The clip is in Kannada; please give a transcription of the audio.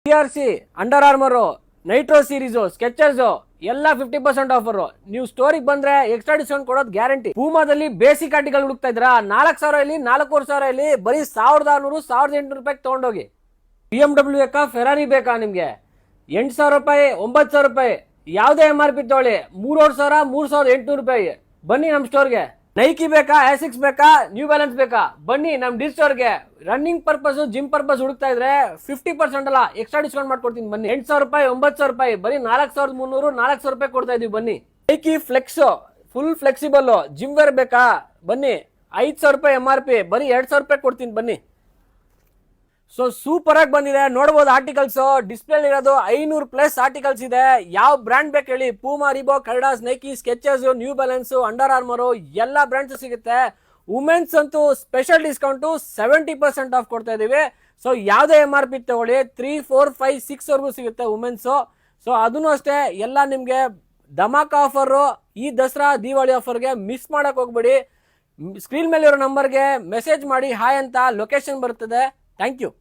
PRC, Under Armour, nitro series, Skechers ಎಲ್ಲ 50% ಆಫರ್. ನೀವು ಸ್ಟೋರಿಗೆ ಬಂದ್ರೆ ಎಕ್ಸ್ಟ್ರಾ ಡಿಸ್ಕೌಂಟ್ ಕೊಡೋದು ಗ್ಯಾರಂಟಿ. ಪೂಮಾದಲ್ಲಿ ಬೇಸಿಕ್ ಆರ್ಟಿಕಲ್ ಹುಡುಕ್ತಾ ಇದ್ರ 4,000 ಇಲ್ಲಿ 4,500 ಇಲ್ಲಿ ಬರೀ 1,600 1,800 ರೂಪಾಯಿ ತಗೊಂಡೋಗಿ. BMW ಬೇಕಾ, ಫೆರಾರಿ ಬೇಕಾ, ನಿಮ್ಗೆ 8,000 ರೂಪಾಯಿ 9,000 ರೂಪಾಯಿ ಯಾವುದೇ MRP ತಗೊಳ್ಳಿ 3,000 3,800 ರೂಪಾಯಿ. ಬನ್ನಿ ನಮ್ ಸ್ಟೋರ್ಗೆ. ನೈಕಿ ಬೇಕಾ, ಆಸಿಕ್ಸ್ ಬೇಕಾ, ನ್ಯೂ ಬ್ಯಾಲೆನ್ಸ್ ಬೇಕಾ, ಬನ್ನಿ ನಮ್ ಡಿ ಸ್ಟೋರ್ಗೆ. ರನ್ನಿಂಗ್ ಪರ್ಪಸ್, ಜಿಮ್ ಪರ್ಪಸ್ ಹುಡುಕ್ತಾ ಇದ್ರೆ 50% ಅಲ್ಲ ಎಕ್ಸ್ಟ್ರಾ ಡಿಸ್ಕೌಂಟ್ ಮಾಡ್ಕೊಡ್ತೀನಿ. ಬನ್ನಿ 8,000 ರೂಪಾಯಿ 9,000 ರೂಪಾಯಿ ಬರೀ 4,300 4,000 ರೂಪಾಯಿ ಕೊಡ್ತಾ ಇದೀವಿ. ಬನ್ನಿ. Nike flex full flexible gym wear ಬೇಕಾ, ಬನ್ನಿ 5,000 ರೂಪಾಯಿ MRP ಬರೀ 2,000 ರೂಪಾಯಿ ಕೊಡ್ತೀನಿ. ಬನ್ನಿ. ಸೊ ಸೂಪರ್ ಆಗಿ ಬಂದಿದೆ, ನೋಡಬಹುದು ಆರ್ಟಿಕಲ್ಸ್. ಡಿಸ್ಪ್ಲೇ ಇರೋದು 500+ ಆರ್ಟಿಕಲ್ಸ್ ಇದೆ. ಯಾವ ಬ್ರ್ಯಾಂಡ್ ಬೇಕು ಹೇಳಿ, Puma, Reebok, Adidas, Nike, Skechers, New Balance, Under Armour ಎಲ್ಲ ಬ್ರ್ಯಾಂಡ್ಸ್ ಸಿಗುತ್ತೆ. ವುಮೆನ್ಸ್ ಅಂತೂ ಸ್ಪೆಷಲ್ ಡಿಸ್ಕೌಂಟ್ 70% ಆಫ್ ಕೊಡ್ತಾ ಇದೀವಿ. ಸೊ ಯಾವುದೇ MRP ತಗೊಳ್ಳಿ 3, 4, 5, 6 ವರೆಗೂ ಸಿಗುತ್ತೆ ವುಮೆನ್ಸ್. ಸೊ ಅದನ್ನು ಅಷ್ಟೇ ಎಲ್ಲ ನಿಮ್ಗೆ ಧಮಾಕ ಆಫರ್. ಈ ದಸರಾ ದೀಪಾವಳಿ ಆಫರ್ಗೆ ಮಿಸ್ ಮಾಡಕ್ ಹೋಗ್ಬೇಡಿ. ಸ್ಕ್ರೀನ್ ಮೇಲೆ ಇರೋ ನಂಬರ್ಗೆ ಮೆಸೇಜ್ ಮಾಡಿ ಹಾಯ್ ಅಂತ, ಲೊಕೇಶನ್ ಬರ್ತದೆ. Thank you.